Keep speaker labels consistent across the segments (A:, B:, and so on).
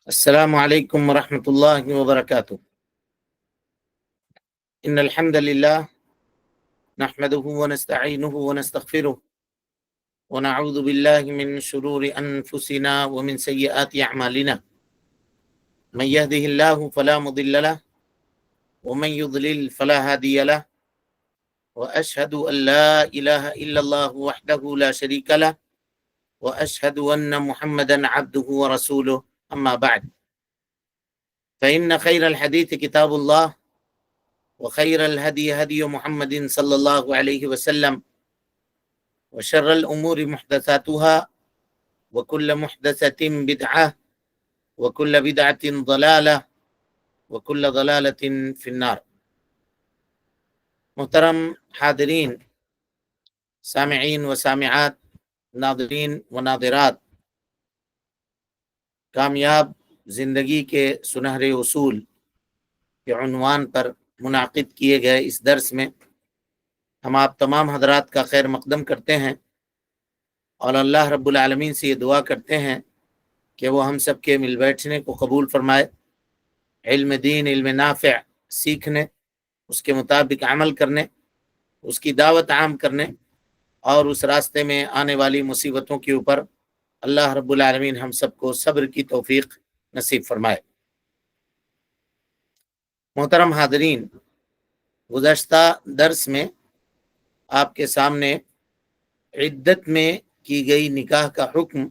A: السلام عليكم ورحمة الله وبركاته. إن الحمد لله نحمده ونستعينه ونستغفره ونعوذ بالله من شرور أنفسنا ومن سيئات أعمالنا. من يهده الله فلا مضل له ومن يضلل فلا هادي له، وأشهد أن لا إله إلا الله وحده لا شريك له، وأشهد أن محمدا عبده ورسوله. أما بعد، فإن خير الحديث كتاب الله، وخير الهدي هدي محمد صلى الله عليه وسلم، وشر الأمور محدثاتها، وكل محدثة بدعة، وكل بدعة ضلالة، وكل ضلالة في النار. محترم حاضرین، سامعین و سامعات، ناظرین و ناظرات، کامیاب زندگی کے سنہرے اصول کے عنوان پر منعقد کیے گئے اس درس میں ہم آپ تمام حضرات کا خیر مقدم کرتے ہیں، اور اللہ رب العالمین سے یہ دعا کرتے ہیں کہ وہ ہم سب کے مل بیٹھنے کو قبول فرمائے، علم دین، علم نافع سیکھنے، اس کے مطابق عمل کرنے، اس کی دعوت عام کرنے، اور اس راستے میں آنے والی مصیبتوں کے اوپر اللہ رب العالمین ہم سب کو صبر کی توفیق نصیب فرمائے۔ محترم حاضرین، گزشتہ درس میں آپ کے سامنے عدت میں کی گئی نکاح کا حکم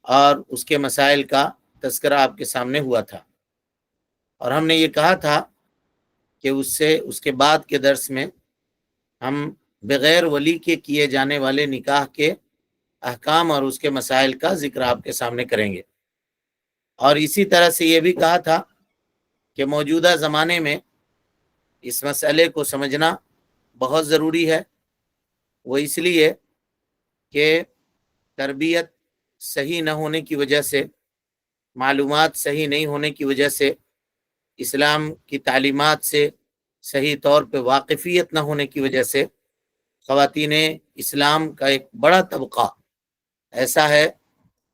A: اور اس کے مسائل کا تذکرہ آپ کے سامنے ہوا تھا، اور ہم نے یہ کہا تھا کہ اس کے بعد کے درس میں ہم بغیر ولی کے کیے جانے والے نکاح کے احکام اور اس کے مسائل کا ذکر آپ کے سامنے کریں گے، اور اسی طرح سے یہ بھی کہا تھا کہ موجودہ زمانے میں اس مسئلے کو سمجھنا بہت ضروری ہے، وہ اس لیے کہ تربیت صحیح نہ ہونے کی وجہ سے، معلومات صحیح نہیں ہونے کی وجہ سے، اسلام کی تعلیمات سے صحیح طور پہ واقفیت نہ ہونے کی وجہ سے خواتین اسلام کا ایک بڑا طبقہ ایسا ہے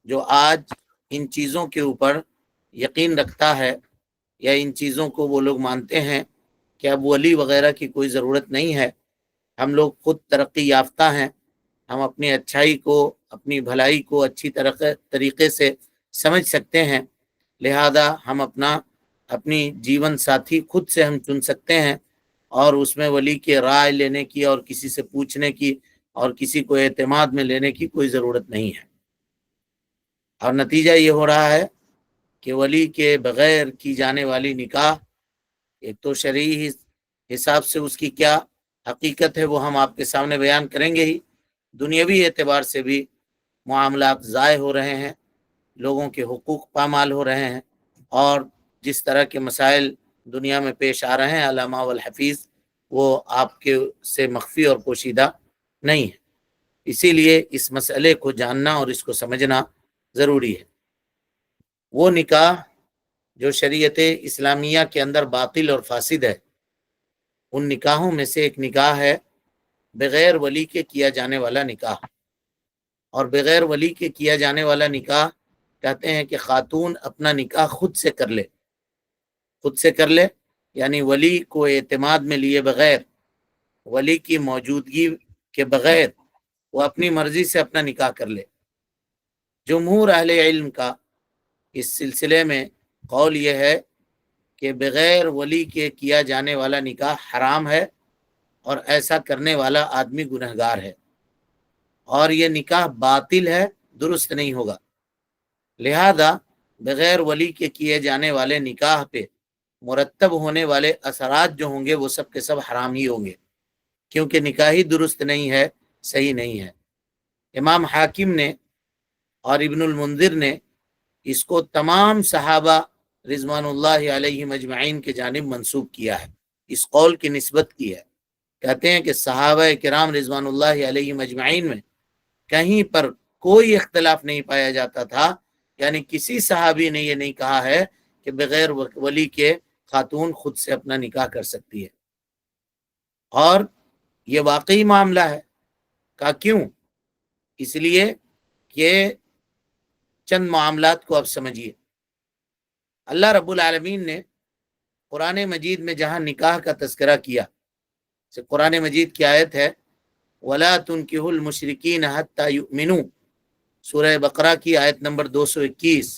A: جو آج ان چیزوں کے اوپر یقین رکھتا ہے، یا ان چیزوں کو وہ لوگ مانتے ہیں کہ اب ولی وغیرہ کی کوئی ضرورت نہیں ہے، ہم لوگ خود ترقی یافتہ ہیں، ہم اپنی اچھائی کو، اپنی بھلائی کو اچھی طریقے سے سمجھ سکتے ہیں، لہذا ہم اپنی جیون ساتھی خود سے ہم چن سکتے ہیں، اور اس میں ولی کے رائے لینے کی اور کسی سے پوچھنے کی اور کسی کو اعتماد میں لینے کی کوئی ضرورت نہیں ہے۔ اور نتیجہ یہ ہو رہا ہے کہ ولی کے بغیر کی جانے والی نکاح، ایک تو شرعی حساب سے اس کی کیا حقیقت ہے وہ ہم آپ کے سامنے بیان کریں گے ہی، دنیاوی اعتبار سے بھی معاملات ضائع ہو رہے ہیں، لوگوں کے حقوق پامال ہو رہے ہیں، اور جس طرح کے مسائل دنیا میں پیش آ رہے ہیں علامہ والحفیظ، وہ آپ کے سے مخفی اور پوشیدہ نہیں ہے۔ اسی لیے اس مسئلے کو جاننا اور اس کو سمجھنا ضروری ہے۔ وہ نکاح جو شریعت اسلامیہ کے اندر باطل اور فاسد ہے، ان نکاحوں میں سے ایک نکاح ہے بغیر ولی کے کیا جانے والا نکاح۔ اور بغیر ولی کے کیا جانے والا نکاح کہتے ہیں کہ خاتون اپنا نکاح خود سے کر لے، یعنی ولی کو اعتماد میں لیے بغیر، ولی کی موجودگی کے بغیر وہ اپنی مرضی سے اپنا نکاح کر لے۔ جمہور اہل علم کا اس سلسلے میں قول یہ ہے کہ بغیر ولی کے کیا جانے والا نکاح حرام ہے، اور ایسا کرنے والا آدمی گنہگار ہے، اور یہ نکاح باطل ہے، درست نہیں ہوگا۔ لہذا بغیر ولی کے کیے جانے والے نکاح پہ مرتب ہونے والے اثرات جو ہوں گے وہ سب کے سب حرام ہی ہوں گے، کیونکہ نکاح ہی درست نہیں ہے، صحیح نہیں ہے۔ امام حاکم نے اور ابن المنذر نے اس کو تمام صحابہ رضوان اللہ علیہ مجمعین کے جانب منسوب کیا ہے، اس قول کی نسبت کی ہے۔ کہتے ہیں کہ صحابہ کرام رضوان اللہ علیہ مجمعین میں کہیں پر کوئی اختلاف نہیں پایا جاتا تھا، یعنی کسی صحابی نے یہ نہیں کہا ہے کہ بغیر ولی کے خاتون خود سے اپنا نکاح کر سکتی ہے، اور یہ واقعی معاملہ ہے۔ کہا کیوں؟ اس لیے کہ چند معاملات کو اب سمجھیے۔ اللہ رب العالمین نے قرآن مجید میں جہاں نکاح کا تذکرہ کیا، قرآن مجید کی آیت ہے وَلَا تُنْكِحُوا الْمُشْرِكِينَ حَتَّى يُؤْمِنُوا، سورہ بقرہ کی آیت نمبر 221،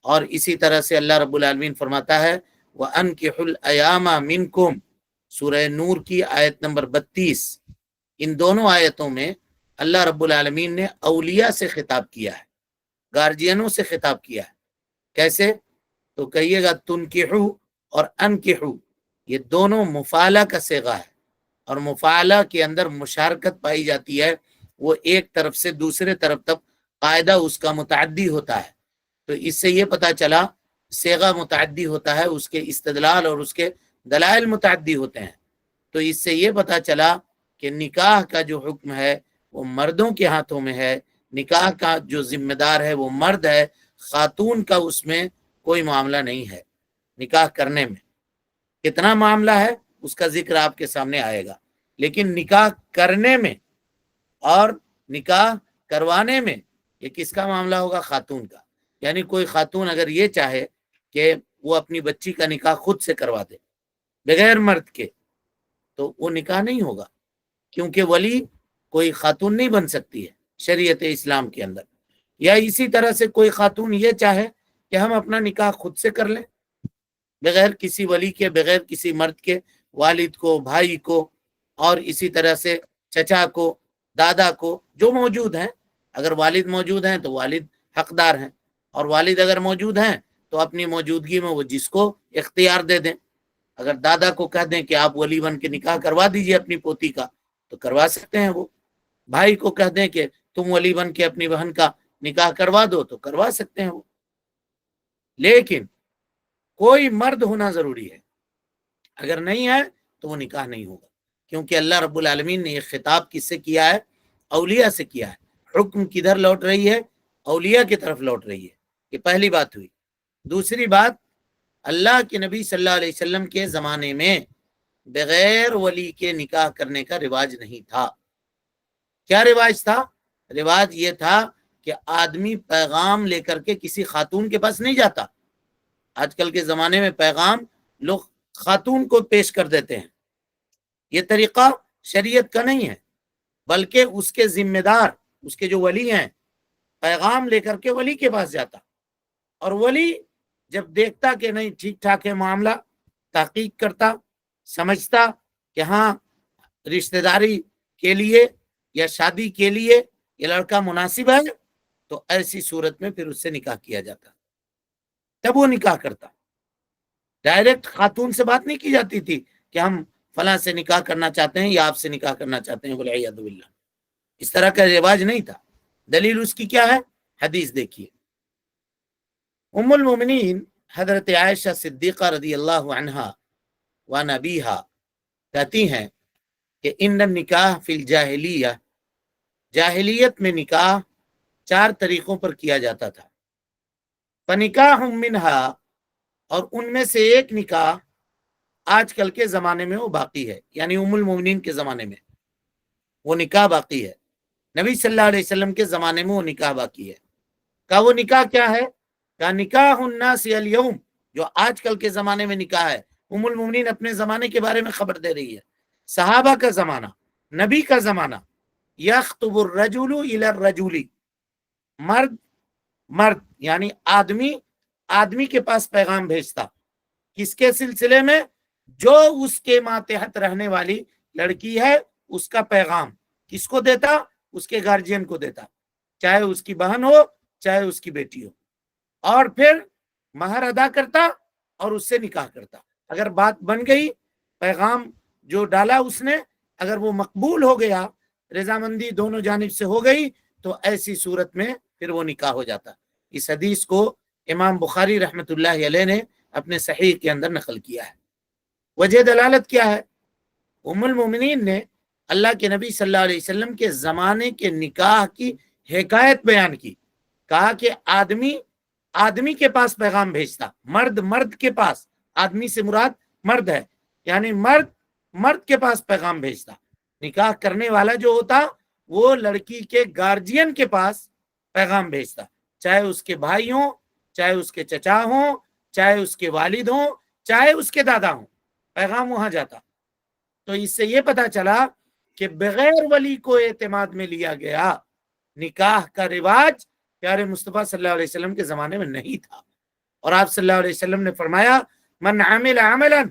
A: اور اسی طرح سے اللہ رب العالمین فرماتا ہے وَأَنْكِحُوا الْأَيَامَ مِنْكُمْ، سورہ نور کی آیت نمبر 32۔ ان دونوں آیتوں میں اللہ رب العالمین نے اولیاء سے خطاب کیا ہے، گارجینوں سے خطاب کیا ہے۔ کیسے؟ تو کہیے گا تنکحو اور انکحو، یہ دونوں مفاعلہ کا صیغہ ہے، اور مفاعلہ کے اندر مشارکت پائی جاتی ہے، وہ ایک طرف سے دوسرے طرف تک قاعدہ اس کا متعدی ہوتا ہے۔ تو اس سے یہ پتا چلا صیغہ متعدی ہوتا ہے، اس کے استدلال اور اس کے دلائل متعدی ہوتے ہیں۔ تو اس سے یہ پتا چلا کہ نکاح کا جو حکم ہے وہ مردوں کے ہاتھوں میں ہے، نکاح کا جو ذمہ دار ہے وہ مرد ہے، خاتون کا اس میں کوئی معاملہ نہیں ہے۔ نکاح کرنے میں کتنا معاملہ ہے اس کا ذکر آپ کے سامنے آئے گا، لیکن نکاح کرنے میں اور نکاح کروانے میں یہ کس کا معاملہ ہوگا؟ خاتون کا۔ یعنی کوئی خاتون اگر یہ چاہے کہ وہ اپنی بچی کا نکاح خود سے کروا دے بغیر مرد کے، تو وہ نکاح نہیں ہوگا، کیونکہ ولی کوئی خاتون نہیں بن سکتی ہے شریعت اسلام کے اندر۔ یا اسی طرح سے کوئی خاتون یہ چاہے کہ ہم اپنا نکاح خود سے کر لیں بغیر کسی ولی کے، بغیر کسی مرد کے، والد کو، بھائی کو، اور اسی طرح سے چچا کو، دادا کو جو موجود ہیں۔ اگر والد موجود ہیں تو والد حقدار ہیں، اور والد اگر موجود ہیں تو اپنی موجودگی میں وہ جس کو اختیار دے دیں۔ اگر دادا کو کہہ دیں کہ آپ ولی بن کے نکاح کروا دیجئے اپنی پوتی کا تو کروا سکتے ہیں وہ۔ بھائی کو کہہ دیں کہ تم ولی بن کے اپنی بہن کا نکاح کروا دو تو کروا سکتے ہیں وہ۔ لیکن کوئی مرد ہونا ضروری ہے، اگر نہیں ہے تو وہ نکاح نہیں ہوگا، کیونکہ اللہ رب العالمین نے یہ خطاب کس سے کیا ہے؟ اولیاء سے کیا ہے۔ حکم کدھر لوٹ رہی ہے؟ اولیاء کی طرف لوٹ رہی ہے۔ یہ پہلی بات ہوئی۔ دوسری بات، اللہ کے نبی صلی اللہ علیہ وسلم کے زمانے میں بغیر ولی کے نکاح کرنے کا رواج نہیں تھا۔ کیا رواج تھا؟ رواج یہ تھا کہ آدمی پیغام لے کر کے کسی خاتون کے پاس نہیں جاتا۔ آج کل کے زمانے میں پیغام لوگ خاتون کو پیش کر دیتے ہیں، یہ طریقہ شریعت کا نہیں ہے، بلکہ اس کے ذمہ دار، اس کے جو ولی ہیں، پیغام لے کر کے ولی کے پاس جاتا، اور ولی جب دیکھتا کہ نہیں ٹھیک ٹھاک ہے معاملہ، تحقیق کرتا، سمجھتا کہ ہاں رشتہ داری کے لیے یا شادی کے لیے یہ لڑکا مناسب ہے، تو ایسی صورت میں پھر اس سے نکاح کیا جاتا، تب وہ نکاح کرتا۔ ڈائریکٹ خاتون سے بات نہیں کی جاتی تھی کہ ہم فلاں سے نکاح کرنا چاہتے ہیں یا آپ سے نکاح کرنا چاہتے ہیں، والعیاذ باللہ، اس طرح کا رواج نہیں تھا۔ دلیل اس کی کیا ہے؟ حدیث دیکھیے۔ ام المومنین حضرت عائشہ صدیقہ رضی اللہ عنہا و نبیہا کہتی ہیں کہ ان النکاح فی الجاہلیہ، جاہلیت میں نکاح 4 طریقوں پر کیا جاتا تھا۔ فنکاح منہا، اور ان میں سے ایک نکاح آج کل کے زمانے میں وہ باقی ہے، یعنی ام المومنین کے زمانے میں وہ نکاح باقی ہے، نبی صلی اللہ علیہ وسلم کے زمانے میں وہ نکاح باقی ہے۔ کا وہ نکاح کیا ہے؟ کا نکاح الناس اليوم، جو آج کل کے زمانے میں نکاح ہے۔ ام المومنین اپنے زمانے کے بارے میں خبر دے رہی ہے، صحابہ کا زمانہ، نبی کا زمانہ۔ یخطب الرجل الی الرجل، مرد یعنی آدمی کے پاس پیغام بھیجتا، کس کے سلسلے میں؟ جو اس کے ماتحت رہنے والی لڑکی ہے، اس کا پیغام کس کو دیتا؟ اس کے گارجین کو دیتا، چاہے اس کی بہن ہو چاہے اس کی بیٹی ہو، اور پھر مہر ادا کرتا اور اس سے نکاح کرتا۔ اگر بات بن گئی، پیغام جو ڈالا اس نے اگر وہ مقبول ہو گیا، رضامندی دونوں جانب سے ہو گئی، تو ایسی صورت میں پھر وہ نکاح ہو جاتا۔ اس حدیث کو امام بخاری رحمۃ اللہ علیہ نے اپنے صحیح کے اندر نقل کیا ہے۔ وجہ دلالت کیا ہے؟ ام المومنین نے اللہ کے نبی صلی اللہ علیہ وسلم کے زمانے کے نکاح کی حکایت بیان کی، کہا کہ آدمی کے پاس پیغام بھیجتا، مرد کے پاس، آدمی سے مراد مرد ہے، یعنی مرد کے پاس پیغام بھیجتا۔ نکاح کرنے والا جو ہوتا وہ لڑکی کے گارجین کے پاس پیغام بھیجتا، چاہے اس کے بھائی ہوں، چاہے اس کے چچا ہوں، چاہے اس کے والد ہوں چاہے اس کے دادا ہوں، پیغام وہاں جاتا۔ تو اس سے یہ پتا چلا کہ بغیر ولی کو اعتماد میں لیا گیا نکاح کا رواج پیارے مصطفیٰ صلی اللہ علیہ وسلم کے زمانے میں نہیں تھا۔ اور آپ صلی اللہ علیہ وسلم نے فرمایا من عمل عملا،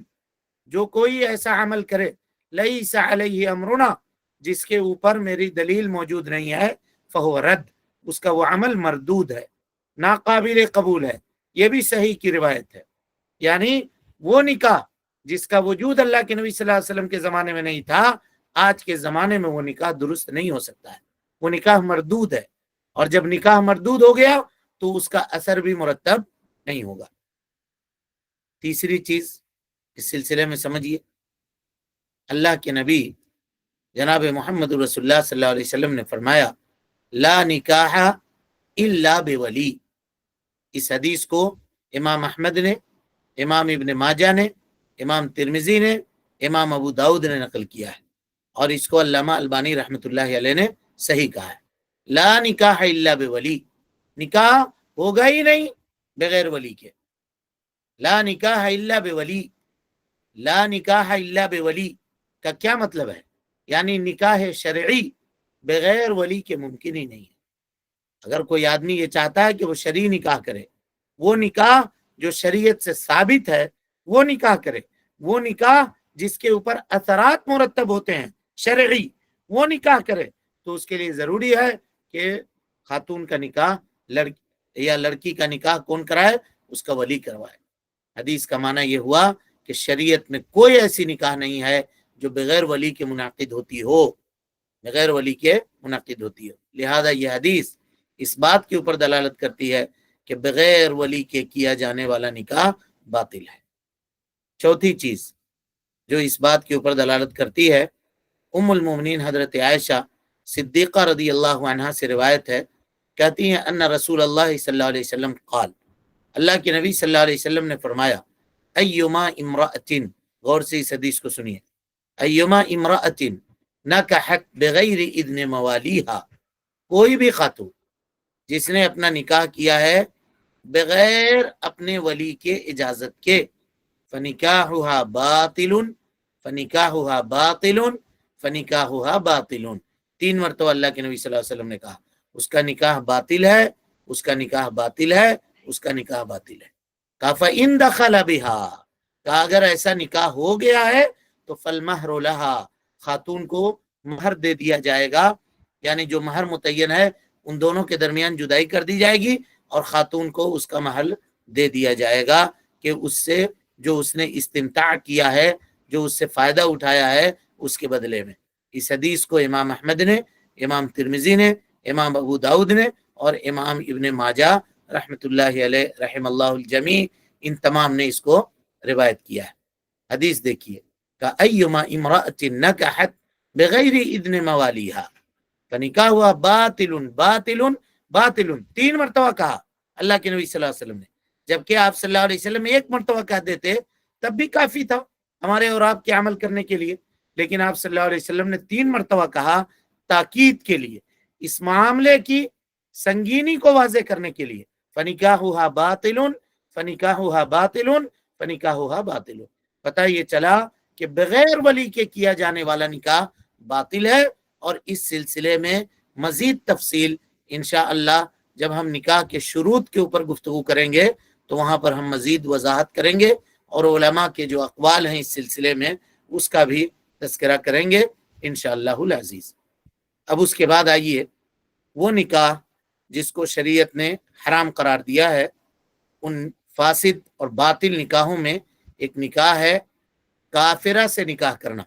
A: جو کوئی ایسا عمل کرے لیس علیہ امرنا، جس کے اوپر میری دلیل موجود نہیں ہے، فہو رد، اس کا وہ عمل مردود ہے، ناقابل قبول ہے۔ یہ بھی صحیح کی روایت ہے۔ یعنی وہ نکاح جس کا وجود اللہ کے نبی صلی اللہ علیہ وسلم کے زمانے میں نہیں تھا، آج کے زمانے میں وہ نکاح درست نہیں ہو سکتا ہے، وہ نکاح مردود ہے۔ اور جب نکاح مردود ہو گیا تو اس کا اثر بھی مرتب نہیں ہوگا۔ تیسری چیز اس سلسلے میں سمجھیے، اللہ کے نبی جناب محمد رسول اللہ صلی اللہ علیہ وسلم نے فرمایا لا نکاح الا بولی۔ اس حدیث کو امام احمد نے، امام ابن ماجہ نے، امام ترمذی نے، امام ابو داؤد نے نقل کیا ہے، اور اس کو علامہ البانی رحمۃ اللہ علیہ نے صحیح کہا ہے۔ لا نکاح الا بولی، نکاح ہوگا ہی نہیں بغیر ولی کے۔ لا نکاح الا بولی، لا نکاح الا بولی کا کیا مطلب ہے؟ یعنی نکاح شرعی بغیر ولی کے ممکن ہی نہیں ہے۔ اگر کوئی آدمی یہ چاہتا ہے کہ وہ شرعی نکاح کرے، وہ نکاح جو شریعت سے ثابت ہے وہ نکاح کرے، وہ نکاح جس کے اوپر اثرات مرتب ہوتے ہیں شرعی، وہ نکاح کرے، تو اس کے لیے ضروری ہے کہ خاتون کا نکاح یا لڑکی کا نکاح کون کرائے؟ اس کا ولی کروائے۔ حدیث کا معنی یہ ہوا کہ شریعت میں کوئی ایسی نکاح نہیں ہے جو بغیر ولی کے منعقد ہوتی ہو، بغیر ولی کے منعقد ہوتی ہو۔ لہذا یہ حدیث اس بات کے اوپر دلالت کرتی ہے کہ بغیر ولی کے کیا جانے والا نکاح باطل ہے۔ چوتھی چیز جو اس بات کے اوپر دلالت کرتی ہے، ام المومنین حضرت عائشہ صدیقہ رضی اللہ عنہا سے روایت ہے، کہتی ہیں ان رسول اللہ صلی اللہ علیہ وسلم قال، اللہ کے نبی صلی اللہ علیہ وسلم نے فرمایا ایما امرأۃ، غور سے اس حدیث کو سنیے، ایما امرأۃ نکحت بغیر اذن موالیہا، کوئی بھی خاتون جس نے اپنا نکاح کیا ہے بغیر اپنے ولی کے اجازت کے، فنکاحها باطل، فنکاحها باطل، فنکاحها باطل، 3 مرتبہ اللہ کے نبی صلی اللہ علیہ وسلم نے کہا اس کا نکاح باطل ہے، اس کا نکاح باطل ہے، اس کا نکاح باطل ہے۔ کہا فإن دخل بها، کہا اگر ایسا نکاح ہو گیا ہے تو فالمہر لها، خاتون کو مہر دے دیا جائے گا، یعنی جو مہر متعین ہے ان دونوں کے درمیان جدائی کر دی جائے گی، اور خاتون کو اس کا مہر دے دیا جائے گا کہ اس سے جو اس نے استمتاع کیا ہے، جو اس سے فائدہ اٹھایا ہے، اس کے بدلے میں۔ اس حدیث کو امام احمد نے، امام ترمذی نے، امام ابو داؤد نے اور امام ابن ماجہ رحمۃ اللہ علیہ رحم اللہ الجمیع، ان تمام نے اس کو روایت کیا ہے۔ حدیث دیکھیے کہ ایما امرأۃ نکحت بغیر اذن موالیہا فنکاح ہوا باطل باطل باطل، 3 مرتبہ کہا اللہ کے نبی صلی اللہ علیہ وسلم نے، جبکہ آپ صلی اللہ علیہ وسلم 1 مرتبہ کہہ دیتے تب بھی کافی تھا ہمارے اور آپ کے عمل کرنے کے لیے، لیکن آپ صلی اللہ علیہ وسلم نے 3 مرتبہ کہا تاکید کے لیے، اس معاملے کی سنگینی کو واضح کرنے کے لیے، فنکاحها باطل، فنکاحها باطل، فنکاحها باطل۔ پتہ یہ چلا کہ بغیر ولی کے کیا جانے والا نکاح باطل ہے، اور اس سلسلے میں مزید تفصیل انشاءاللہ جب ہم نکاح کے شروط کے اوپر گفتگو کریں گے تو وہاں پر ہم مزید وضاحت کریں گے، اور علماء کے جو اقوال ہیں اس سلسلے میں اس کا بھی تذکرہ کریں گے انشاءاللہ العزیز۔ اب اس کے بعد آئیے وہ نکاح جس کو شریعت نے حرام قرار دیا ہے، ان فاسد اور باطل نکاحوں میں ایک نکاح ہے کافرہ سے نکاح کرنا،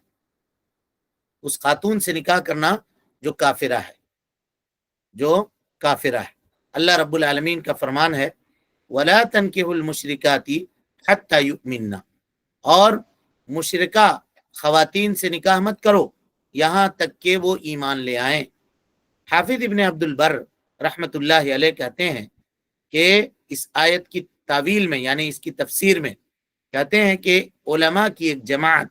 A: اس خاتون سے نکاح کرنا جو کافرہ ہے، جو کافرہ ہے۔ اللہ رب العالمین کا فرمان ہے وَلَا تَنْكِحُوا الْمُشْرِكَاتِ حَتَّى يُؤْمِنَّ، اور مشرکہ خواتین سے نکاح مت کرو یہاں تک کہ وہ ایمان لے آئیں۔ حافظ ابن عبد البر رحمت اللہ علیہ کہتے ہیں کہ اس آیت کی تعویل میں، یعنی اس کی تفسیر میں، کہتے ہیں کہ علماء کی ایک جماعت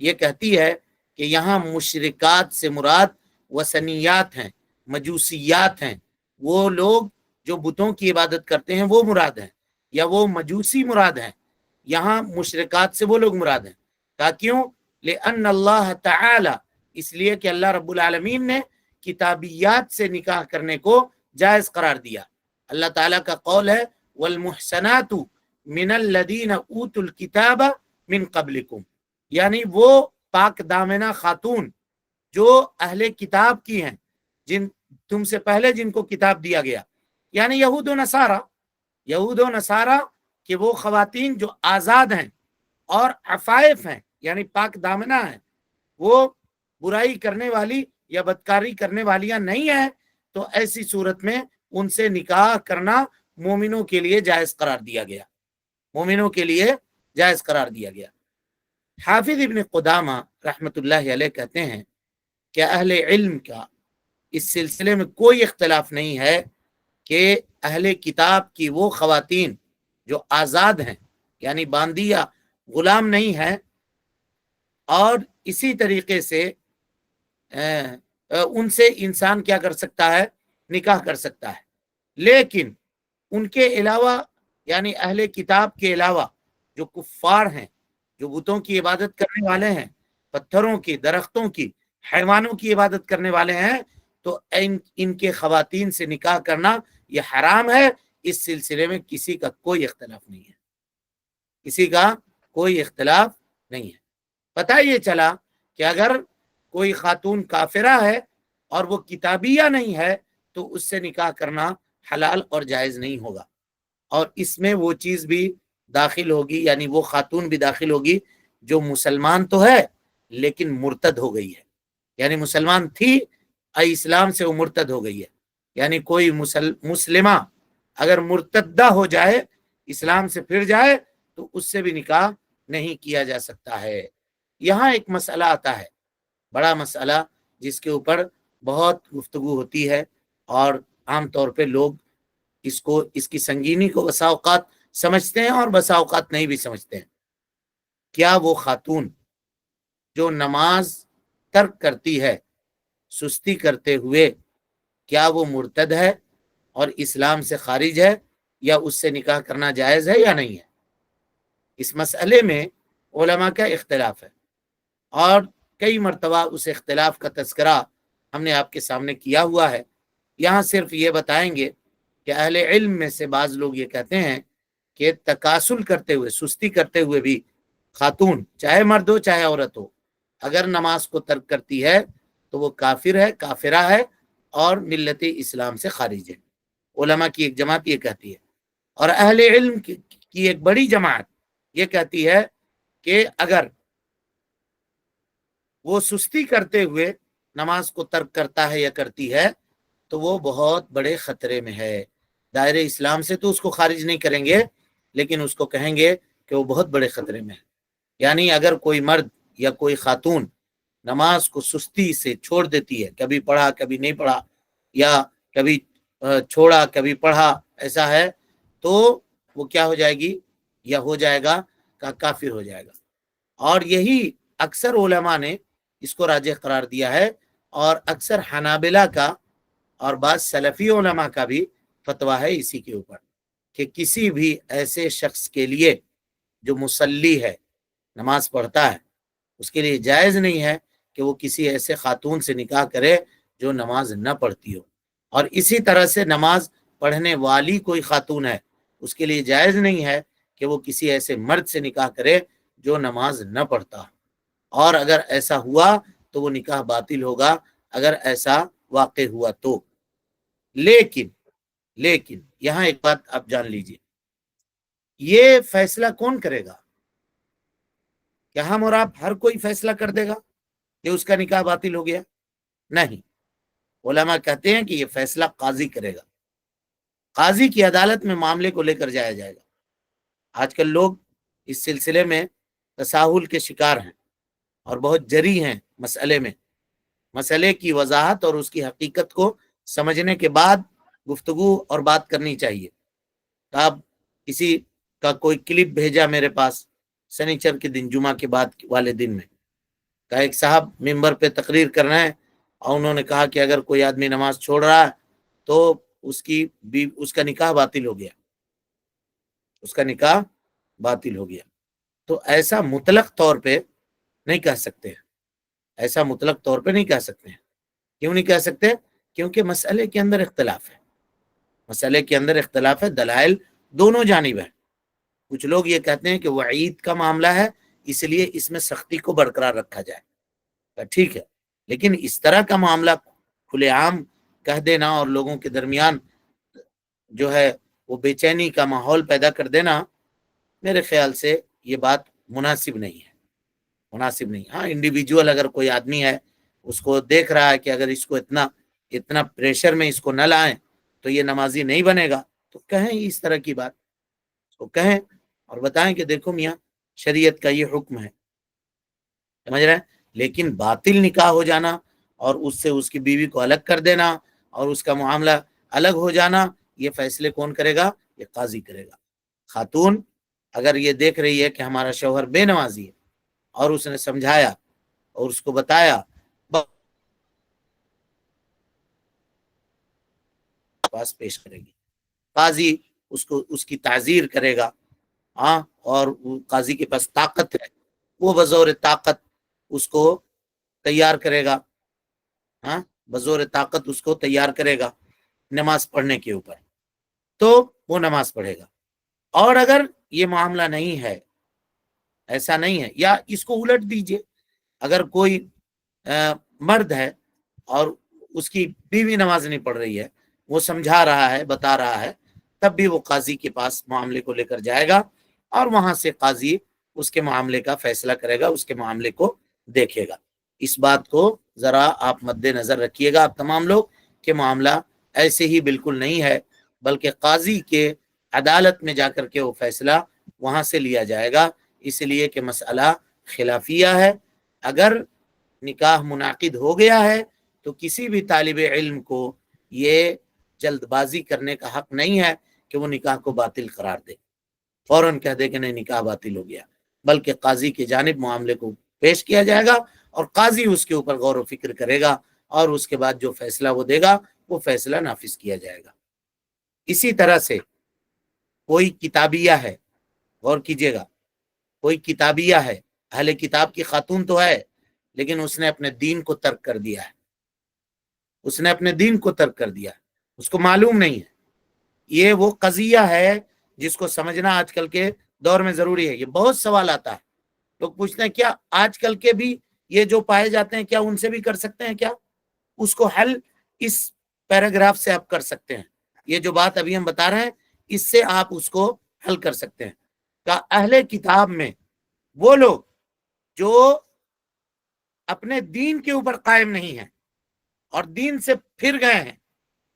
A: یہ کہتی ہے کہ یہاں مشرکات سے مراد وثنیات ہیں، مجوسیات ہیں، وہ لوگ جو بتوں کی عبادت کرتے ہیں وہ مراد ہیں، یا وہ مجوسی مراد ہیں، یہاں مشرکات سے وہ لوگ مراد ہیں۔ کہا کیوں؟ لأن اللہ تعالی، اس لیے کہ اللہ رب العالمین نے کتابیات سے نکاح کرنے کو جائز قرار دیا۔ اللہ تعالیٰ کا قول ہے والمحسنات من الذین اوتوا الکتاب من قبلکم، یعنی وہ پاک دامنہ خاتون جو اہل کتاب کی ہیں، جن تم سے پہلے جن کو کتاب دیا گیا، یعنی یہود و نصارہ کہ وہ خواتین جو آزاد ہیں اور عفائف ہیں یعنی پاک دامنہ ہیں، وہ برائی کرنے والی یا بدکاری کرنے والیاں نہیں ہیں، تو ایسی صورت میں ان سے نکاح کرنا مومنوں کے لیے جائز قرار دیا گیا، مومنوں کے لیے جائز قرار دیا گیا۔ حافظ ابن قدامہ رحمت اللہ علیہ کہتے ہیں کہ اہل علم کا اس سلسلے میں کوئی اختلاف نہیں ہے کہ اہل کتاب کی وہ خواتین جو آزاد ہیں یعنی باندیا غلام نہیں ہیں، اور اسی طریقے سے ان سے انسان کیا کر سکتا ہے؟ نکاح کر سکتا ہے، لیکن ان کے علاوہ یعنی اہل کتاب کے علاوہ جو کفار ہیں، جو بتوں کی عبادت کرنے والے ہیں، پتھروں کی، درختوں کی، حیوانوں کی عبادت کرنے والے ہیں، تو ان کے خواتین سے نکاح کرنا یہ حرام ہے۔ اس سلسلے میں کسی کا کوئی اختلاف نہیں ہے، کسی کا کوئی اختلاف نہیں ہے۔ پتہ یہ چلا کہ اگر کوئی خاتون کافرہ ہے اور وہ کتابیہ نہیں ہے تو اس سے نکاح کرنا حلال اور جائز نہیں ہوگا، اور اس میں وہ چیز بھی داخل ہوگی، یعنی وہ خاتون بھی داخل ہوگی جو مسلمان تو ہے لیکن مرتد ہو گئی ہے، یعنی مسلمان تھی اسلام سے وہ مرتد ہو گئی ہے، یعنی کوئی مسلمہ اگر مرتدہ ہو جائے، اسلام سے پھر جائے، تو اس سے بھی نکاح نہیں کیا جا سکتا ہے۔ یہاں ایک مسئلہ آتا ہے، بڑا مسئلہ، جس کے اوپر بہت گفتگو ہوتی ہے اور عام طور پہ لوگ اس کی سنگینی کو بسا اوقات سمجھتے ہیں اور بسا اوقات نہیں بھی سمجھتے ہیں۔ کیا وہ خاتون جو نماز ترک کرتی ہے سستی کرتے ہوئے، کیا وہ مرتد ہے اور اسلام سے خارج ہے، یا اس سے نکاح کرنا جائز ہے یا نہیں ہے؟ اس مسئلے میں علماء کا اختلاف ہے، اور کئی مرتبہ اس اختلاف کا تذکرہ ہم نے آپ کے سامنے کیا ہوا ہے۔ یہاں صرف یہ بتائیں گے کہ اہل علم میں سے بعض لوگ یہ کہتے ہیں کہ تکاسل کرتے ہوئے، سستی کرتے ہوئے بھی خاتون، چاہے مرد ہو چاہے عورت ہو، اگر نماز کو ترک کرتی ہے تو وہ کافر ہے، کافرہ ہے، اور ملت اسلام سے خارج ہے۔ علماء کی ایک جماعت یہ کہتی ہے، اور اہل علم کی ایک بڑی جماعت یہ کہتی ہے کہ اگر وہ سستی کرتے ہوئے نماز کو ترک کرتا ہے یا کرتی ہے تو وہ بہت بڑے خطرے میں ہے۔ دائرے اسلام سے تو اس کو خارج نہیں کریں گے، لیکن اس کو کہیں گے کہ وہ بہت بڑے خطرے میں ہے۔ یعنی اگر کوئی مرد یا کوئی خاتون نماز کو سستی سے چھوڑ دیتی ہے، کبھی پڑھا کبھی نہیں پڑھا، یا کبھی چھوڑا کبھی پڑھا، ایسا ہے، تو وہ کیا ہو جائے گی؟ یا ہو جائے گا کافر ہو جائے گا۔ اور یہی اکثر علماء نے اس کو راجح قرار دیا ہے، اور اکثر حنابلہ کا اور بعض سلفی علماء کا بھی فتویٰ ہے اسی کے اوپر، کہ کسی بھی ایسے شخص کے لیے جو مصلی ہے، نماز پڑھتا ہے، اس کے لیے جائز نہیں ہے کہ وہ کسی ایسے خاتون سے نکاح کرے جو نماز نہ پڑھتی ہو، اور اسی طرح سے نماز پڑھنے والی کوئی خاتون ہے، اس کے لیے جائز نہیں ہے کہ وہ کسی ایسے مرد سے نکاح کرے جو نماز نہ پڑھتا، اور اگر ایسا ہوا تو وہ نکاح باطل ہوگا اگر ایسا واقع ہوا تو۔ لیکن یہاں ایک بات آپ جان لیجئے، یہ فیصلہ کون کرے گا؟ کیا ہم اور آپ ہر کوئی فیصلہ کر دے گا کہ اس کا نکاح باطل ہو گیا؟ نہیں، علماء کہتے ہیں کہ یہ فیصلہ قاضی کرے گا، قاضی کی عدالت میں معاملے کو لے کر جایا جائے گا۔ آج کل لوگ اس سلسلے میں تساہل کے شکار ہیں اور بہت جری ہیں مسئلے کی وضاحت اور اس کی حقیقت کو سمجھنے کے بعد گفتگو اور بات کرنی چاہیے۔ اب کسی کا کوئی کلپ بھیجا میرے پاس سنیچر کے دن، جمعہ کے بعد والے دن میں، کہ ایک صاحب ممبر پہ تقریر کر رہے ہیں، اور انہوں نے کہا کہ اگر کوئی آدمی نماز چھوڑ رہا ہے تو اس کا نکاح باطل ہو گیا۔ اس کا نکاح باطل ہو گیا. تو ایسا مطلق طور پہ نہیں کہہ سکتے ہیں، ایسا مطلق طور پہ نہیں کہہ سکتے ہیں. کیوں نہیں کہہ سکتے؟ کیونکہ مسئلے کے اندر اختلاف ہے، مسئلے کے اندر اختلاف ہے، دلائل دونوں جانب ہیں. کچھ لوگ یہ کہتے ہیں کہ وعید کا معاملہ ہے اس لیے اس میں سختی کو برقرار رکھا جائے، ٹھیک ہے، لیکن اس طرح کا معاملہ کھلے عام کہہ دینا اور لوگوں کے درمیان جو ہے وہ بے چینی کا ماحول پیدا کر دینا، میرے خیال سے یہ بات مناسب نہیں ہے، مناسب نہیں. ہاں انڈیویجول اگر کوئی آدمی ہے اس کو دیکھ رہا ہے کہ اگر اس کو اتنا پریشر میں اس کو نہ لائیں تو یہ نمازی نہیں بنے گا، تو کہیں اس طرح کی بات تو کہیں اور بتائیں کہ دیکھو میاں شریعت کا یہ حکم ہے، سمجھ رہے ہیں. لیکن باطل نکاح ہو جانا اور اس سے اس کی بیوی کو الگ کر دینا اور اس کا معاملہ الگ ہو جانا، یہ فیصلے کون کرے گا؟ یہ قاضی کرے گا. خاتون اگر یہ دیکھ رہی ہے کہ ہمارا شوہر بے نمازی ہے اور اس نے سمجھایا اور اس کو بتایا، پاس پیش کرے گی، قاضی اس کی تعزیر کرے گا. ہاں، اور قاضی کے پاس طاقت ہے، وہ بزور طاقت اس کو تیار کرے گا. ہاں، بزور طاقت اس کو تیار کرے گا نماز پڑھنے کے اوپر، تو وہ نماز پڑھے گا. اور اگر یہ معاملہ نہیں ہے، ایسا نہیں ہے، یا اس کو الٹ دیجئے، اگر کوئی مرد ہے اور اس کی بیوی نماز نہیں پڑھ رہی ہے، وہ سمجھا رہا ہے، بتا رہا ہے، تب بھی وہ قاضی کے پاس معاملے کو لے کر جائے گا اور وہاں سے قاضی اس کے معاملے کا فیصلہ کرے گا، اس کے معاملے کو دیکھے گا. اس بات کو ذرا آپ مد نظر رکھیے گا آپ تمام لوگ کہ معاملہ ایسے ہی بالکل نہیں ہے، بلکہ قاضی کے عدالت میں جا کر کے وہ فیصلہ وہاں سے لیا جائے گا، اس لیے کہ مسئلہ خلافیہ ہے. اگر نکاح منعقد ہو گیا ہے تو کسی بھی طالب علم کو یہ جلد بازی کرنے کا حق نہیں ہے کہ وہ نکاح کو باطل قرار دے، فوراً کہہ دے کہ نہیں نکاح باطل ہو گیا، بلکہ قاضی کی جانب معاملے کو پیش کیا جائے گا اور قاضی اس کے اوپر غور و فکر کرے گا اور اس کے بعد جو فیصلہ وہ دے گا وہ فیصلہ نافذ کیا جائے گا. اسی طرح سے کوئی کتابیہ ہے، غور کیجئے گا، کوئی کتابیہ ہے، اہل کتاب کی خاتون تو ہے لیکن اس نے اپنے دین کو ترک کر دیا ہے، اس نے اپنے دین کو ترک کر دیا ہے، اس کو معلوم نہیں ہے. یہ وہ قضیہ ہے جس کو سمجھنا آج کل کے دور میں ضروری ہے. یہ بہت سوال آتا ہے، لوگ پوچھتے ہیں کیا آج کل کے بھی یہ جو پائے جاتے ہیں کیا ان سے بھی کر سکتے ہیں؟ کیا اس کو حل اس پیراگراف سے آپ کر سکتے ہیں؟ یہ جو بات ابھی ہم بتا رہے ہیں اس سے آپ اس کو حل کر سکتے ہیں. کہ اہل کتاب میں وہ لوگ جو اپنے دین کے اوپر قائم نہیں ہیں اور دین سے پھر گئے ہیں،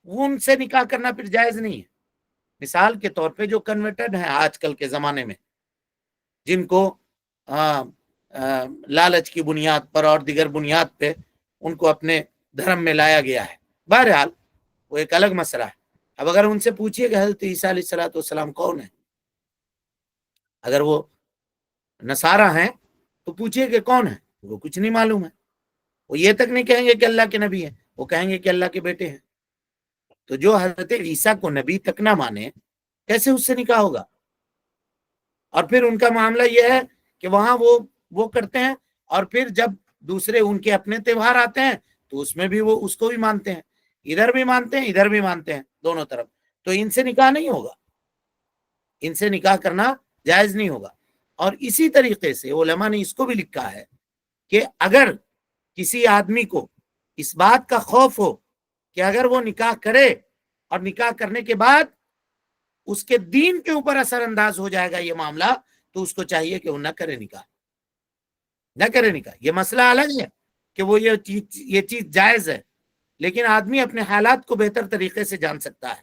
A: وہ ان سے نکاح کرنا پھر جائز نہیں ہے. مثال کے طور پہ جو کنورٹڈ ہیں آج کل کے زمانے میں، جن کو لالچ کی بنیاد پر اور دیگر بنیاد پہ ان کو اپنے دھرم میں لایا گیا ہے، بہرحال وہ ایک الگ مسئلہ ہے. اب اگر ان سے پوچھیے کہ حضرت عیسیٰ علیہ السلام کون ہے، اگر وہ نصارہ ہیں تو پوچھیے کہ کون ہے، وہ کچھ نہیں معلوم ہے. وہ یہ تک نہیں کہیں گے کہ اللہ کے نبی ہیں، وہ کہیں گے کہ اللہ کے بیٹے ہیں. تو جو حضرت عیسیٰ کو نبی تک نہ مانے کیسے اس سے نکاح ہوگا؟ اور پھر ان کا معاملہ یہ ہے کہ وہاں وہ کرتے ہیں اور پھر جب دوسرے ان کے اپنے تہوار آتے ہیں تو اس میں بھی وہ اس کو بھی مانتے ہیں، ادھر بھی مانتے ہیں ادھر بھی مانتے ہیں، دونوں طرف. تو ان سے نکاح نہیں ہوگا، ان سے نکاح کرنا جائز نہیں ہوگا. اور اسی طریقے سے علماء نے اس کو بھی لکھا ہے کہ اگر کسی آدمی کو اس بات کا خوف ہو کہ اگر وہ نکاح کرے اور نکاح کرنے کے بعد اس کے دین کے اوپر اثر انداز ہو جائے گا یہ معاملہ، تو اس کو چاہیے کہ وہ نہ کرے نکاح، نہ کرے نکاح. یہ مسئلہ الگ ہے کہ وہ یہ چیز جائز ہے، لیکن آدمی اپنے حالات کو بہتر طریقے سے جان سکتا ہے.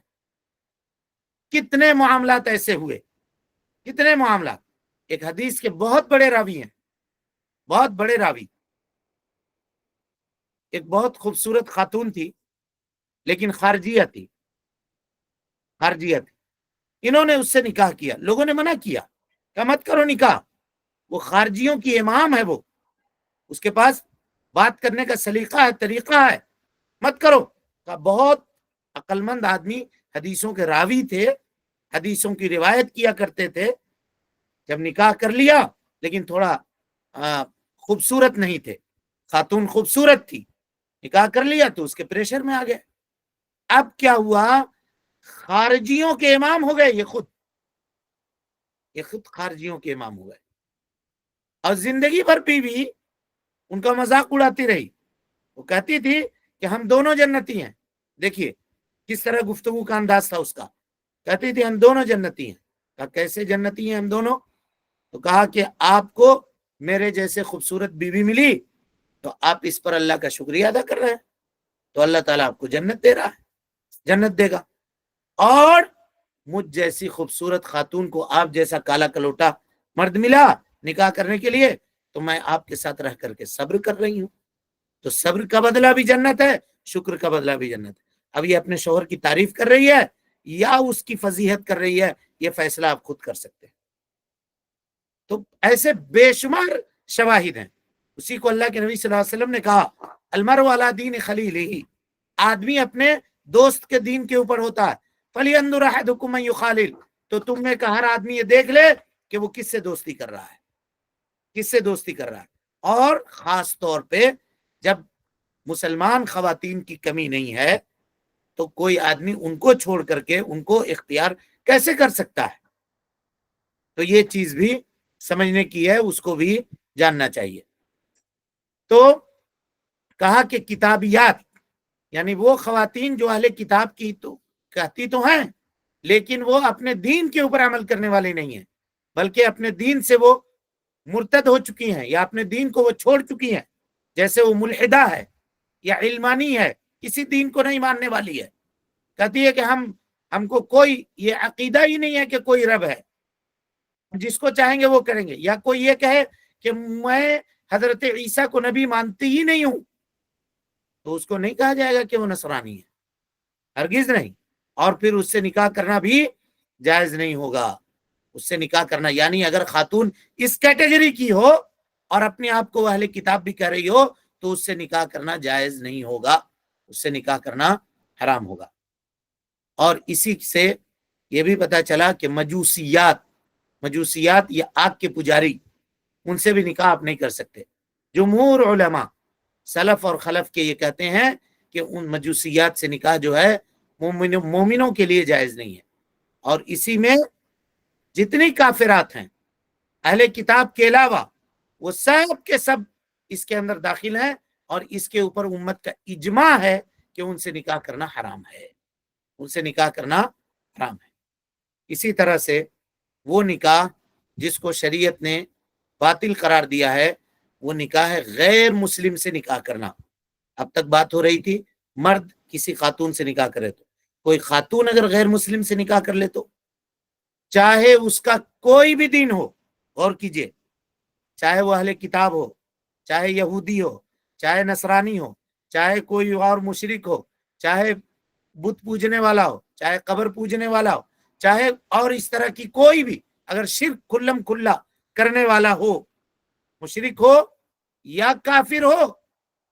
A: کتنے معاملات ایسے ہوئے، کتنے معاملات. ایک حدیث کے بہت بڑے راوی ہیں، بہت بڑے راوی، ایک بہت خوبصورت خاتون تھی لیکن خارجیہ تھی، خارجیہ تھی. انہوں نے اس سے نکاح کیا، لوگوں نے منع کیا کہ مت کرو نکاح، وہ خارجیوں کی امام ہے، وہ اس کے پاس بات کرنے کا سلیقہ ہے، طریقہ ہے، مت کرو. بہت عقل مند آدمی، حدیثوں کے راوی تھے، حدیثوں کی روایت کیا کرتے تھے، جب نکاح کر لیا لیکن تھوڑا خوبصورت نہیں تھے، خاتون خوبصورت تھی، نکاح کر لیا تو اس کے پریشر میں آ گئے. اب کیا ہوا، خارجیوں کے امام ہو گئے، یہ خود خارجیوں کے امام ہو گئے. اور زندگی بھر بھی ان کا مذاق اڑاتی رہی. وہ کہتی تھی کہ ہم دونوں جنتی ہیں. دیکھیے کس طرح گفتگو کا انداز تھا اس کا. کہتی تھی ہم دونوں جنتی ہیں. کہا کیسے جنتی ہیں ہم دونوں؟ تو کہا کہ آپ کو میرے جیسے خوبصورت بیوی ملی تو آپ اس پر اللہ کا شکریہ ادا کر رہے ہیں، تو اللہ تعالیٰ آپ کو جنت دے رہا ہے، جنت دے گا. اور مجھ جیسی خوبصورت خاتون کو آپ جیسا کالا کلوٹا مرد ملا نکاح کرنے کے لیے، تو میں آپ کے ساتھ رہ کر کے صبر کر رہی ہوں. تو صبر کا بدلہ بھی جنت ہے، شکر کا بدلہ بھی جنت ہے. اب یہ اپنے شوہر کی تعریف کر رہی ہے یا اس کی فضیحت کر رہی ہے، یہ فیصلہ آپ خود کر سکتے ہیں. تو ایسے بے شمار شواہد ہیں. اسی کو اللہ کے نبی صلی اللہ علیہ وسلم نے کہا المرء علی دین خلیلہ، آدمی اپنے دوست کے دین کے اوپر ہوتا ہے. فَلْيَنْظُرْ أَحَدُكُمْ مَنْ يُخَالِلُ، تو تم میں کا ہر آدمی یہ دیکھ لے کہ وہ کس سے دوستی کر رہا ہے، کس سے دوستی کر رہا ہے. اور خاص طور پہ جب مسلمان خواتین کی کمی نہیں ہے تو کوئی آدمی ان کو چھوڑ کر کے ان کو اختیار کیسے کر سکتا ہے؟ تو یہ چیز بھی سمجھنے کی ہے، اس کو بھی جاننا چاہیے. تو کہا کہ کتابیات یعنی وہ خواتین جو اہل کتاب کی تو کہتی تو ہیں لیکن وہ اپنے دین کے اوپر عمل کرنے والی نہیں ہیں، بلکہ اپنے دین سے وہ مرتد ہو چکی ہیں یا اپنے دین کو وہ چھوڑ چکی ہیں. جیسے وہ ملحدہ ہے یا علمانی ہے، کسی دین کو نہیں ماننے والی ہے. کہتی ہے کہ ہم کو کوئی یہ عقیدہ ہی نہیں ہے کہ کوئی رب ہے، جس کو چاہیں گے وہ کریں گے. یا کوئی یہ کہے کہ میں حضرت عیسیٰ کو نبی مانتی ہی نہیں ہوں، تو اس کو نہیں کہا جائے گا کہ وہ نصرانی ہے، ہرگز نہیں. اور پھر اس سے نکاح کرنا بھی جائز نہیں ہوگا. اس سے نکاح کرنا یعنی اگر خاتون اس کیٹیگری کی ہو اور اپنے آپ کو اہل کتاب بھی کہہ رہی ہو تو اس سے نکاح کرنا جائز نہیں ہوگا، اس سے نکاح کرنا حرام ہوگا. اور اسی سے یہ بھی پتا چلا کہ مجوسیات یا آگ کے پجاری، ان سے بھی نکاح آپ نہیں کر سکتے. جمہور علماء سلف اور خلف کے یہ کہتے ہیں کہ ان مجوسیات سے نکاح جو ہے مومنوں کے لیے جائز نہیں ہے. اور اسی میں جتنی کافرات ہیں اہل کتاب کے علاوہ وہ سب کے سب اس کے اندر داخل ہیں، اور اس کے اوپر امت کا اجماع ہے کہ ان سے نکاح کرنا حرام ہے، ان سے نکاح کرنا حرام ہے. اسی طرح سے وہ نکاح جس کو شریعت نے باطل قرار دیا ہے وہ نکاح ہے غیر مسلم سے نکاح کرنا. اب تک بات ہو رہی تھی مرد کسی خاتون سے نکاح کرے تو، کوئی خاتون اگر غیر مسلم سے نکاح کر لے تو چاہے اس کا کوئی بھی دین ہو، غور کیجئے، چاہے وہ اہل کتاب ہو، چاہے یہودی ہو، چاہے نصرانی ہو، چاہے کوئی اور مشرک ہو، چاہے بت پوجنے والا ہو، چاہے قبر پوجنے والا ہو، چاہے اور اس طرح کی کوئی بھی اگر شرک کھلم کھلا کرنے والا ہو، مشرک ہو یا کافر ہو،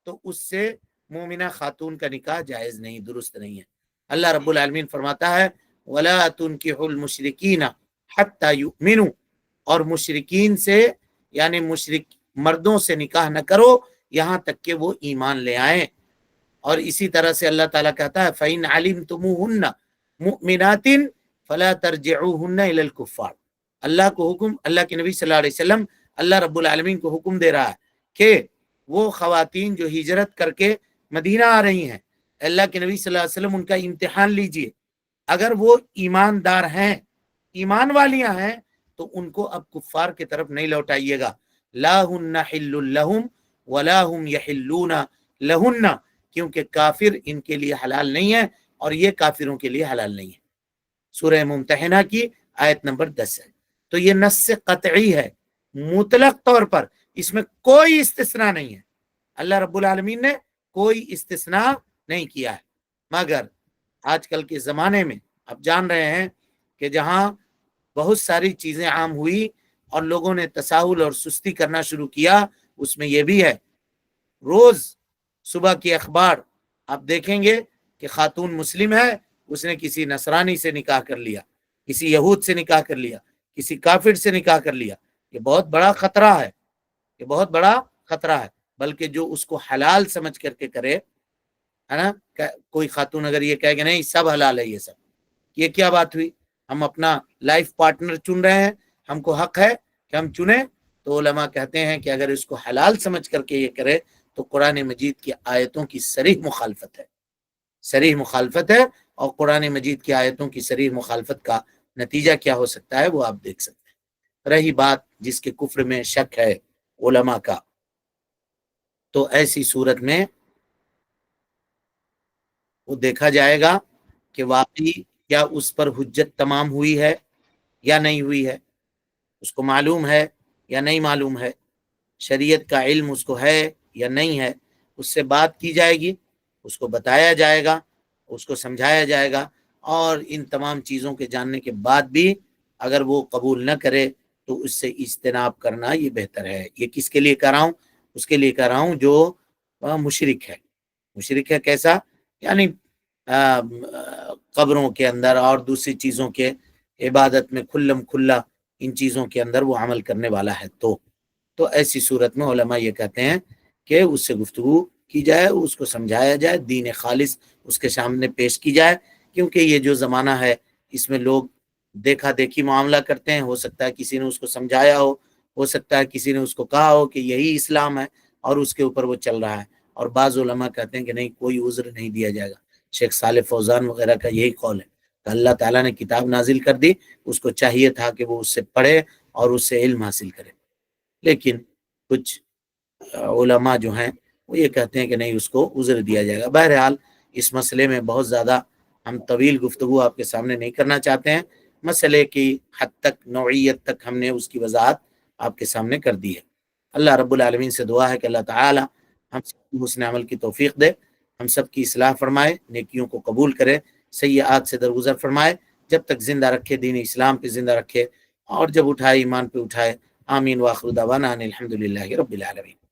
A: تو اس سے مومنہ خاتون کا نکاح جائز نہیں، درست نہیں ہے. اللہ رب العالمین فرماتا ہے وَلَا تُنْكِحُوا الْمُشْرِكِينَ حَتَّى يُؤْمِنُوا، اور مشرکین سے یعنی مشرک مردوں سے نکاح نہ کرو یہاں تک کہ وہ ایمان لے آئیں. اور اسی طرح سے اللہ تعالیٰ کہتا ہے فَإِنْ عَلِمْتُمُوهُنَّ مُؤْمِنَاتٍ فَلَا تَرْجِعُوهُنَّ إِلَى الْكُفَّارِ. اللہ کو حکم، اللہ کے نبی صلی اللہ علیہ وسلم اللہ رب العالمین کو حکم دے رہا ہے کہ وہ خواتین جو ہجرت کر کے مدینہ آ رہی ہیں، اللہ کے نبی صلی اللہ علیہ وسلم ان کا امتحان لیجئے. اگر وہ ایماندار ہیں، ایمان والیاں ہیں، تو ان کو اب کفار کی طرف نہیں لوٹائیے گا. لا ہن حل لہم ولا ہم یحلون لہن، کیونکہ کافر ان کے لیے حلال نہیں ہے اور یہ کافروں کے لیے حلال نہیں ہے. سورہ ممتحنہ کی آیت نمبر 10 ہے. تو یہ نص قطعی ہے، مطلق طور پر اس میں کوئی استثناء نہیں ہے. اللہ رب العالمین نے کوئی استثناء نہیں کیا ہے. مگر آج کل کے زمانے میں آپ جان رہے ہیں کہ جہاں بہت ساری چیزیں عام ہوئی اور لوگوں نے تساہل اور سستی کرنا شروع کیا، اس میں یہ بھی ہے. روز صبح کی اخبار آپ دیکھیں گے کہ خاتون مسلم ہے، اس نے کسی نصرانی سے نکاح کر لیا. کسی یہود سے نکاح کر لیا، کسی کافر سے نکاح کر لیا، یہ بہت بڑا خطرہ ہے، یہ بہت بڑا خطرہ ہے۔ بلکہ جو اس کو حلال سمجھ کر کے کرے، ہے نا، کوئی خاتون اگر یہ کہے کہ نہیں سب حلال ہے، یہ سب، یہ کیا بات ہوئی؟ ہم اپنا لائف پارٹنر چن رہے ہیں، ہم کو حق ہے کہ ہم چنیں۔ تو علماء کہتے ہیں کہ اگر اس کو حلال سمجھ کر کے یہ کرے تو قرآن مجید کی آیتوں کی صریح مخالفت ہے، صریح مخالفت ہے۔ اور قرآن مجید کی آیتوں کی صریح مخالفت کا نتیجہ کیا ہو سکتا ہے وہ آپ دیکھ سکتے ہیں۔ رہی بات جس کے کفر میں شک ہے علماء کا، تو ایسی صورت میں وہ دیکھا جائے گا کہ واقعی کیا اس پر حجت تمام ہوئی ہے یا نہیں ہوئی ہے، اس کو معلوم ہے یا نہیں معلوم ہے، شریعت کا علم اس کو ہے یا نہیں ہے۔ اس سے بات کی جائے گی، اس کو بتایا جائے گا، اس کو سمجھایا جائے گا، اور ان تمام چیزوں کے جاننے کے بعد بھی اگر وہ قبول نہ کرے تو اس سے اجتناب کرنا یہ بہتر ہے۔ یہ کس کے لیے کر رہا ہوں؟ اس کے لیے کر رہا ہوں جو مشرک ہے۔ مشرک ہے کیسا؟ یعنی قبروں کے اندر اور دوسری چیزوں کے عبادت میں کھلم کھلا ان چیزوں کے اندر وہ عمل کرنے والا ہے۔ تو ایسی صورت میں علماء یہ کہتے ہیں کہ اس سے گفتگو کی جائے، اس کو سمجھایا جائے، دین خالص اس کے سامنے پیش کی جائے، کیونکہ یہ جو زمانہ ہے اس میں لوگ دیکھا دیکھی معاملہ کرتے ہیں۔ ہو سکتا ہے کسی نے اس کو سمجھایا ہو سکتا ہے کسی نے اس کو کہا ہو کہ یہی اسلام ہے اور اس کے اوپر وہ چل رہا ہے۔ اور بعض علماء کہتے ہیں کہ نہیں، کوئی عذر نہیں دیا جائے گا۔ شیخ صالح فوزان وغیرہ کا یہی قول ہے کہ اللہ تعالیٰ نے کتاب نازل کر دی، اس کو چاہیے تھا کہ وہ اس سے پڑھے اور اس سے علم حاصل کرے، لیکن کچھ علماء جو ہیں وہ یہ کہتے ہیں کہ نہیں، اس کو عذر دیا جائے گا۔ بہرحال اس مسئلے میں بہت زیادہ ہم طویل گفتگو آپ کے سامنے نہیں کرنا چاہتے ہیں، مسئلے کی حد تک، نوعیت تک ہم نے اس کی وضاحت آپ کے سامنے کر دی ہے۔ اللہ رب العالمین سے دعا ہے کہ اللہ تعالی ہم سب کو حسن عمل کی توفیق دے، ہم سب کی اصلاح فرمائے، نیکیوں کو قبول کرے، سیئات سے درگزر فرمائے، جب تک زندہ رکھے دین اسلام پہ زندہ رکھے، اور جب اٹھائے ایمان پہ اٹھائے۔ آمین۔ وآخر دعوانا ان الحمد للہ رب العالمین۔